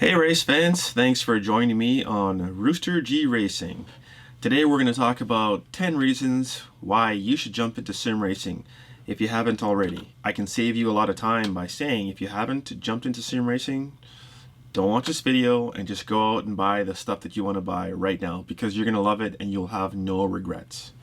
Hey race fans, thanks for joining me on Rooster G Racing. Today we're going to talk about 10 reasons why you should jump into sim racing if you haven't already. I can save you a lot of time by saying if you haven't jumped into sim racing, don't watch this video and just go out and buy the stuff that you want to buy right now because you're going to love it and you'll have no regrets.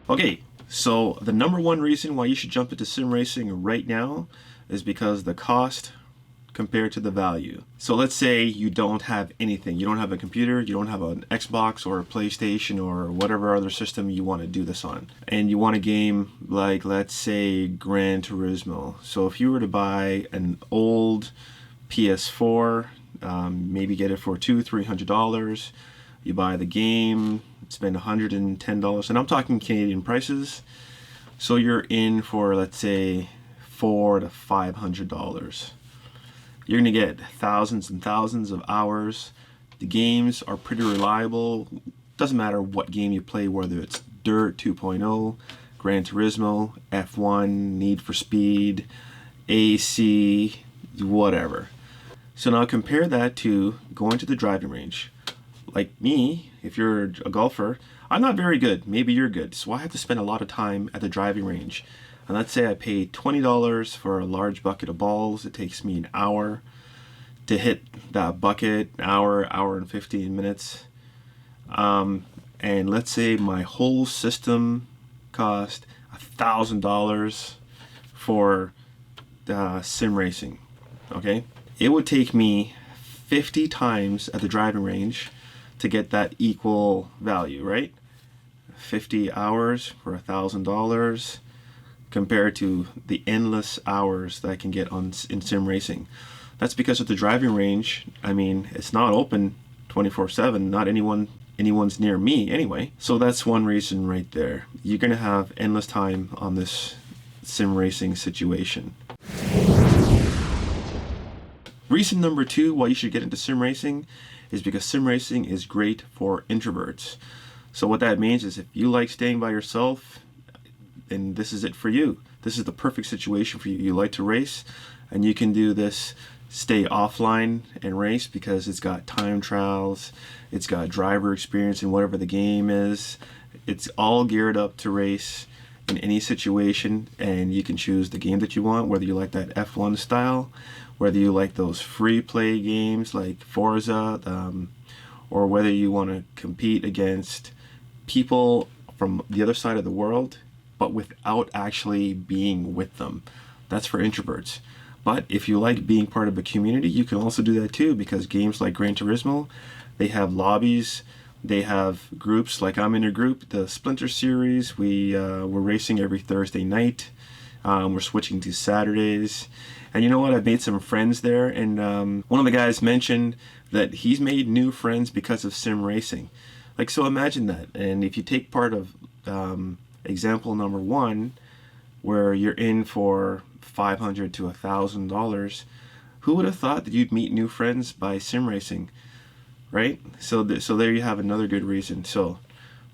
Okay, so the number one reason why you should jump into sim racing right now is because the cost compared to the value. So let's say you don't have anything. You don't have a computer, you don't have an Xbox or a PlayStation or whatever other system you want to do this on. And you want a game like, let's say, Gran Turismo. So if you were to buy an old PS4, maybe get it for $200-300, you buy the game, spend $110, and I'm talking Canadian prices. So you're in for, let's say, $400 to $500. You're going to get thousands and thousands of hours. The games are pretty reliable. Doesn't matter what game you play, whether it's Dirt 2.0, Gran Turismo, F1, Need for Speed, AC, whatever. So now compare that to going to the driving range. Like me, if you're a golfer, I'm not very good. Maybe you're good. So I have to spend a lot of time at the driving range. And let's say I pay $20 for a large bucket of balls. It takes me an hour to hit that bucket, hour and 15 minutes. And let's say my whole system cost $1,000 for sim racing. Okay? It would take me 50 times at the driving range to get that equal value, right? 50 hours for $1,000 compared to the endless hours that I can get in sim racing. That's because at the driving range, I mean, it's not open 24/7. Not anyone's near me anyway. So that's one reason right there. You're gonna have endless time on this sim racing situation. Reason number two why you should get into sim racing is because sim racing is great for introverts. So what that means is if you like staying by yourself, and this is it for you. This is the perfect situation for you. You like to race, and you can do this, stay offline and race because it's got time trials, it's got driver experience in whatever the game is. It's all geared up to race in any situation, and you can choose the game that you want, whether you like that F1 style, whether you like those free play games like Forza, or whether you want to compete against people from the other side of the world but without actually being with them. That's for introverts. But if you like being part of a community, you can also do that too, because games like Gran Turismo, they have lobbies, they have groups. Like I'm in a group, the Splinter series. We're racing every Thursday night. We're switching to Saturdays. And you know what? I've made some friends there, and one of the guys mentioned that he's made new friends because of sim racing. Like, so imagine that. And if you take part of example number one, where you're in for $500 to $1,000, who would have thought that you'd meet new friends by sim racing, right? So there you have another good reason. So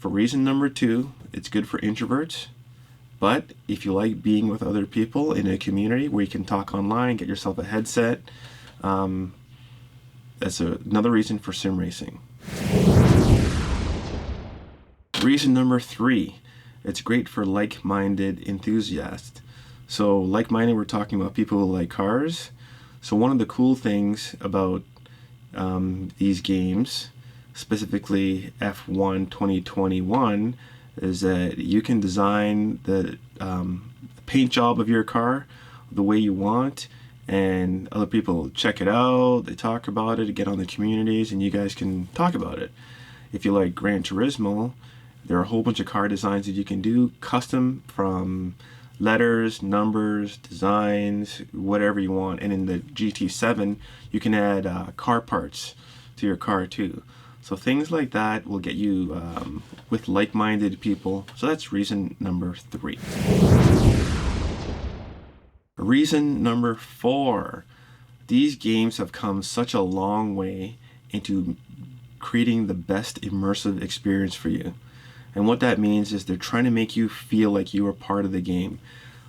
for reason number two, it's good for introverts. But if you like being with other people in a community where you can talk online, get yourself a headset, that's another reason for sim racing. Reason number three, it's great for like-minded enthusiasts. So like-minded, we're talking about people who like cars. So one of the cool things about these games, specifically F1 2021, is that you can design the paint job of your car the way you want, and other people check it out, they talk about it, get on the communities, and you guys can talk about it. If you like Gran Turismo, there are a whole bunch of car designs that you can do custom, from letters, numbers, designs, whatever you want. And in the GT7, you can add car parts to your car too. So things like that will get you with like-minded people. So that's reason number three. Reason number four, these games have come such a long way into creating the best immersive experience for you. And what that means is they're trying to make you feel like you are part of the game.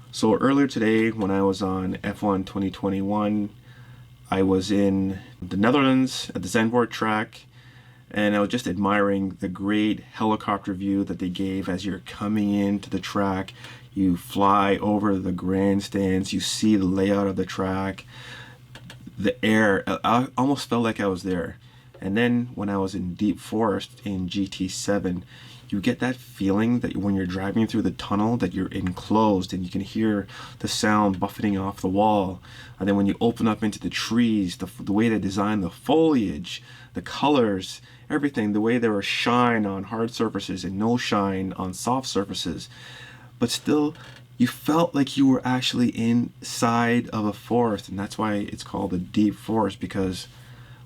So earlier today, when I was on F1 2021, I was in the Netherlands at the Zandvoort track, and I was just admiring the great helicopter view that they gave as you're coming into the track. You fly over the grandstands, you see the layout of the track, the air. I almost felt like I was there. And then when I was in Deep Forest in GT7, you get that feeling that when you're driving through the tunnel that you're enclosed and you can hear the sound buffeting off the wall. And then when you open up into the trees, the way they design the foliage, the colors, everything, the way there was shine on hard surfaces and no shine on soft surfaces. But still, you felt like you were actually inside of a forest, and that's why it's called a deep forest, because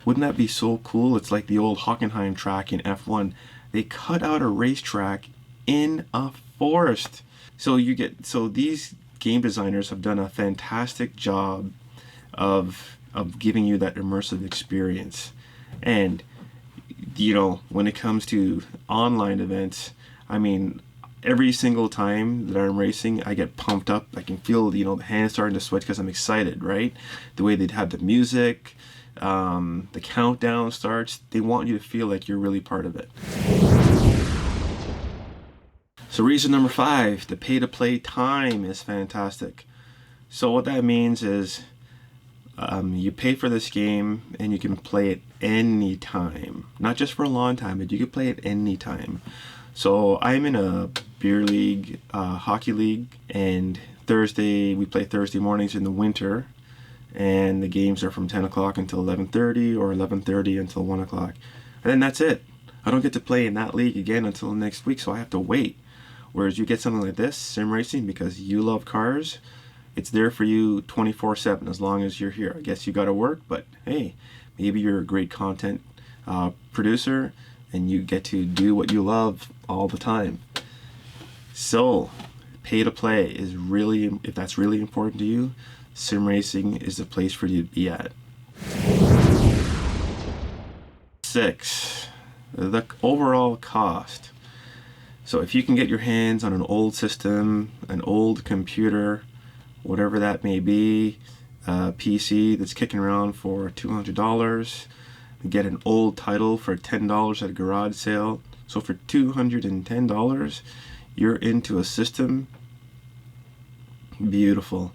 wouldn't that be so cool? It's like the old Hockenheim track in F1. They cut out a racetrack in a forest. So these game designers have done a fantastic job of giving you that immersive experience. And when it comes to online events, I mean, every single time that I'm racing, I get pumped up. I can feel, the hands starting to sweat because I'm excited, right? The way they'd have the music, the countdown starts. They want you to feel like you're really part of it. So reason number 5, the pay-to-play time is fantastic. So what that means is you pay for this game and you can play it anytime. Not just for a long time, but you can play it anytime. So I'm in a beer league, hockey league, and we play Thursday mornings in the winter, and the games are from 10 o'clock until 11:30 or 11:30 until 1 o'clock. And then that's it. I don't get to play in that league again until next week, so I have to wait. Whereas you get something like this, sim racing, because you love cars, it's there for you 24/7 as long as you're here. I guess you got to work, but hey, maybe you're a great content producer and you get to do what you love all the time. So, pay to play is really, if that's really important to you, sim racing is the place for you to be at. 6, the overall cost. So if you can get your hands on an old system, an old computer, whatever that may be, a PC that's kicking around for $200, get an old title for $10 at a garage sale. So for $210, you're into a system. Beautiful.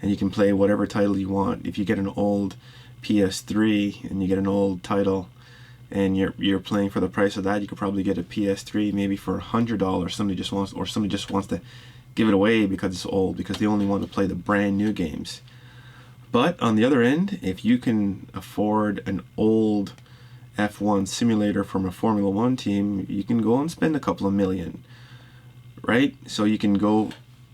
And you can play whatever title you want. If you get an old PS3 and you get an old title and you're playing for the price of that, you could probably get a PS3 maybe for $100. Somebody just wants to give it away because it's old, because they only want to play the brand new games. But on the other end, if you can afford an old F1 simulator from a Formula One team, you can go and spend a couple of million, right? So you can go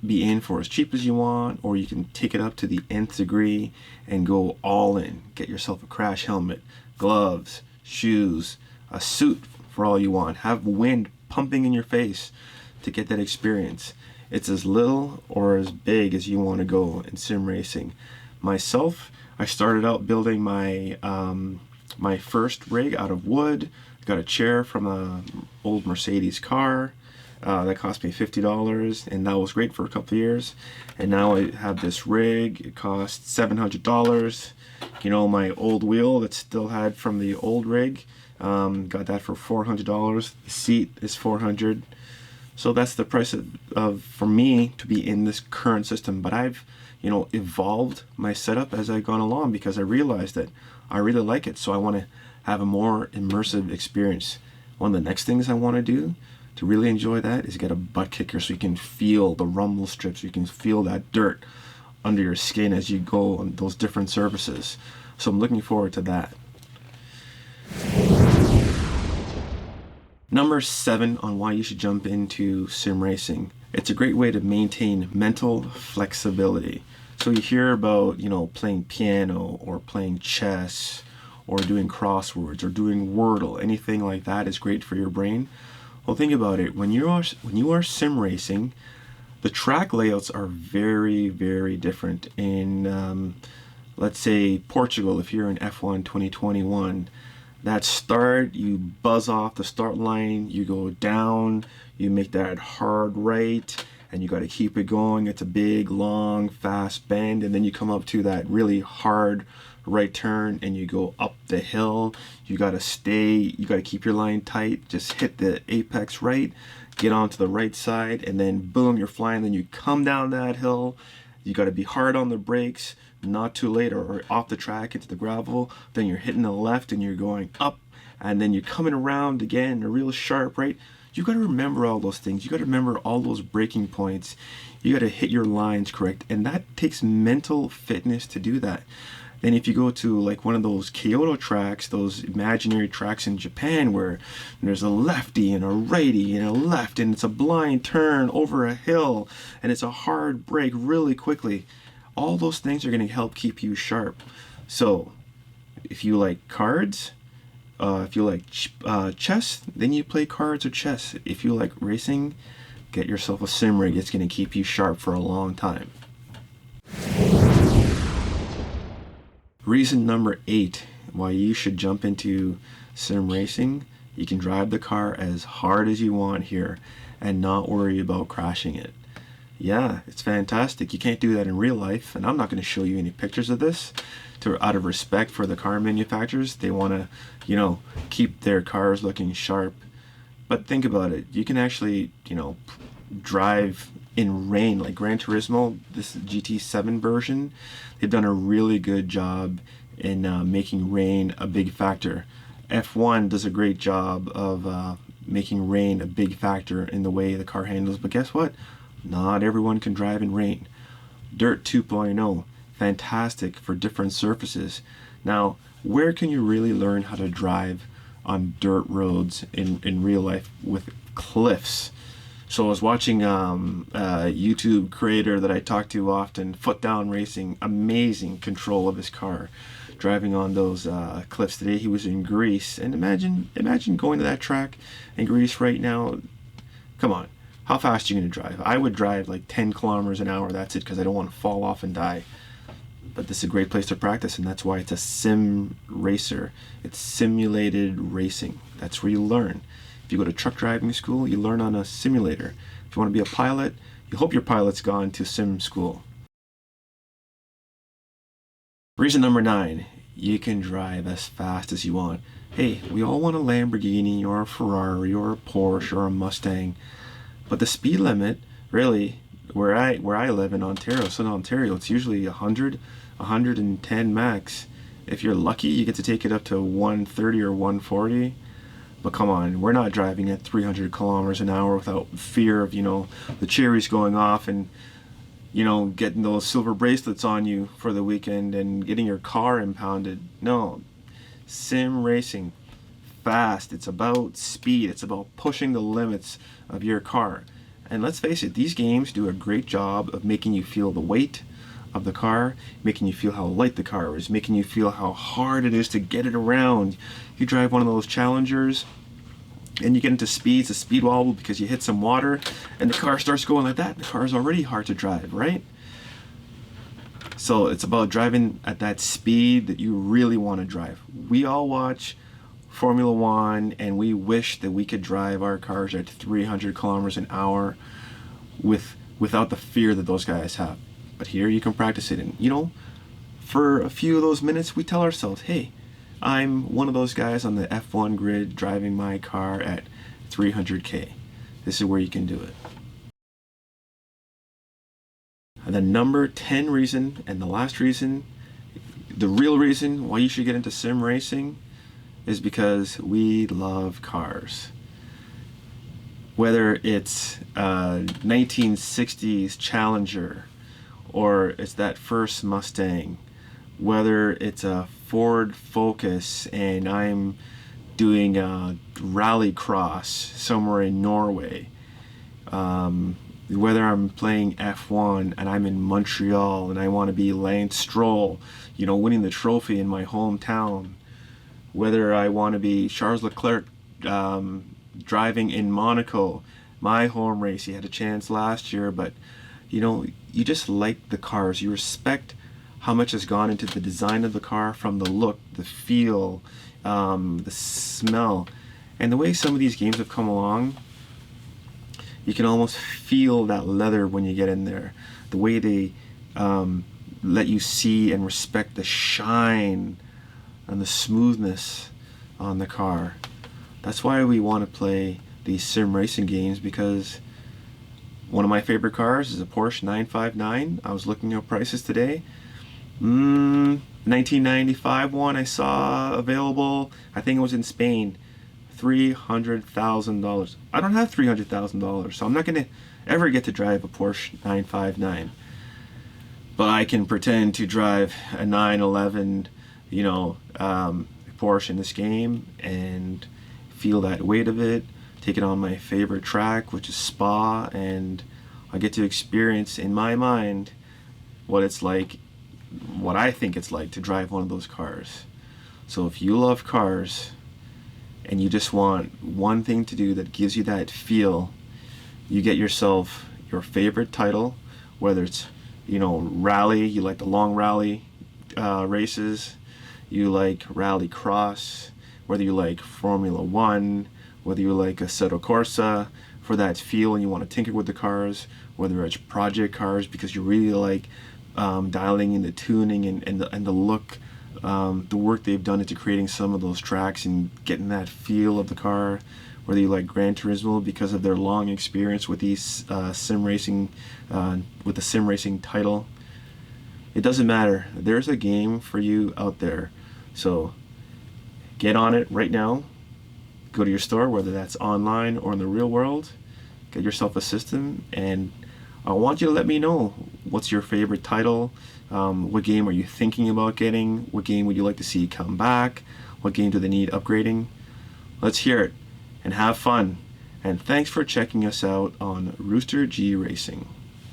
be in for as cheap as you want, or you can take it up to the nth degree and go all in. Get yourself a crash helmet, gloves, shoes, a suit for all you want. Have wind pumping in your face to get that experience. It's as little or as big as you want to go in sim racing. Myself, I started out building my my first rig out of wood. Got a chair from an old Mercedes car that cost me $50, and that was great for a couple of years. And now I have this rig. It costs $700. My old wheel that still had from the old rig, got that for $400. The seat is $400. So that's the price of for me to be in this current system. But I've evolved my setup as I've gone along, because I realized that I really like it. So I want to have a more immersive experience. One of the next things I want to do to really enjoy that is get a butt kicker, so you can feel the rumble strips, you can feel that dirt under your skin as you go on those different surfaces. So I'm looking forward to that. Number 7 on why you should jump into sim racing. It's a great way to maintain mental flexibility. So you hear about, playing piano or playing chess or doing crosswords or doing Wordle. Anything like that is great for your brain. Well, think about it. When you are sim racing, the track layouts are very, very different. In let's say Portugal, if you're in F1 2021, that start, you buzz off the start line, you go down, you make that hard right, and you got to keep it going. It's a big, long, fast bend, and then you come up to that really hard right turn and you go up the hill, you got to stay, you got to keep your line tight, just hit the apex right, get onto the right side, and then boom, you're flying. Then you come down that hill, you got to be hard on the brakes, not too late, or off the track into the gravel. Then you're hitting the left and you're going up, and then you're coming around again, real sharp, right? You got to remember all those things. You got to remember all those braking points. You got to hit your lines correct, and that takes mental fitness to do that. Then if you go to like one of those Kyoto tracks, those imaginary tracks in Japan where there's a lefty and a righty and a left, and it's a blind turn over a hill, and it's a hard brake really quickly, all those things are going to help keep you sharp. So if you like cards, if you like chess, then you play cards or chess. If you like racing, get yourself a sim rig. It's going to keep you sharp for a long time. Reason number 8 why you should jump into sim racing: you can drive the car as hard as you want here and not worry about crashing it. Yeah, it's fantastic. You can't do that in real life, and I'm not going to show you any pictures of this out of respect for the car manufacturers. They want to, keep their cars looking sharp. But think about it. You can actually, drive in rain, like Gran Turismo, this GT7 version. They've done a really good job in making rain a big factor. F1 does a great job of making rain a big factor in the way the car handles. But guess what? Not everyone can drive in rain. Dirt 2.0, fantastic for different surfaces. Now, where can you really learn how to drive on dirt roads in real life with cliffs? So I was watching a YouTube creator that I talk to often, Foot Down Racing, amazing control of his car, driving on those cliffs. Today he was in Greece, and imagine going to that track in Greece right now. Come on, how fast are you going to drive? I would drive like 10 kilometers an hour, that's it, because I don't want to fall off and die. But this is a great place to practice, and that's why it's a sim racer. It's simulated racing. That's where you learn. If you go to truck driving school, you learn on a simulator. If you want to be a pilot, you hope your pilot's gone to sim school. Reason number 9, you can drive as fast as you want. Hey, we all want a Lamborghini or a Ferrari or a Porsche or a Mustang, but the speed limit, really, where I live in Ontario, Southern Ontario, it's usually 100, 110 max. If you're lucky, you get to take it up to 130 or 140. But come on, we're not driving at 300 kilometers an hour without fear of, the cherries going off and, getting those silver bracelets on you for the weekend and getting your car impounded. No, sim racing, fast. It's about speed. It's about pushing the limits of your car. And let's face it, these games do a great job of making you feel the weight of the car, making you feel how light the car is, making you feel how hard it is to get it around. You drive one of those Challengers and you get into speeds, a speed wobble because you hit some water and the car starts going like that. The car is already hard to drive, right? So it's about driving at that speed that you really want to drive. We all watch Formula One and we wish that we could drive our cars at 300 kilometers an hour without the fear that those guys have. But here you can practice it, and for a few of those minutes we tell ourselves, hey, I'm one of those guys on the F1 grid driving my car at 300k. This is where you can do it. And the number 10 reason, and the last reason, the real reason why you should get into sim racing, is because we love cars. Whether it's a 1960s Challenger, or it's that first Mustang, whether it's a Ford Focus and I'm doing a rally cross somewhere in Norway, whether I'm playing F1 and I'm in Montreal and I want to be Lance Stroll, winning the trophy in my hometown, whether I want to be Charles Leclerc driving in Monaco, my home race. He had a chance last year, but you just like the cars. You respect how much has gone into the design of the car, from the look, the feel, the smell, and the way some of these games have come along. You can almost feel that leather when you get in there. The way they let you see and respect the shine and the smoothness on the car. That's why we want to play these sim racing games, because one of my favorite cars is a Porsche 959. I was looking at prices today. 1995 one I saw available, I think it was in Spain, $300,000. I don't have $300,000, so I'm not going to ever get to drive a Porsche 959. But I can pretend to drive a 911, Porsche in this game and feel that weight of it, take it on my favorite track, which is Spa, and I get to experience in my mind what it's like, what I think it's like to drive one of those cars. So if you love cars and you just want one thing to do that gives you that feel, you get yourself your favorite title, whether it's rally, you like the long rally races, you like rally cross, whether you like Formula One, whether you like Assetto Corsa for that feel and you want to tinker with the cars, whether it's project cars because you really like dialing in the tuning and the look, the work they've done into creating some of those tracks and getting that feel of the car, whether you like Gran Turismo because of their long experience with these sim racing, with the sim racing title. It doesn't matter. There's a game for you out there. So get on it right now. Go to your store, whether that's online or in the real world. Get yourself a system, and I want you to let me know what's your favorite title. What game are you thinking about getting? What game would you like to see come back? What game do they need upgrading? Let's hear it and have fun. And thanks for checking us out on Rooster G Racing.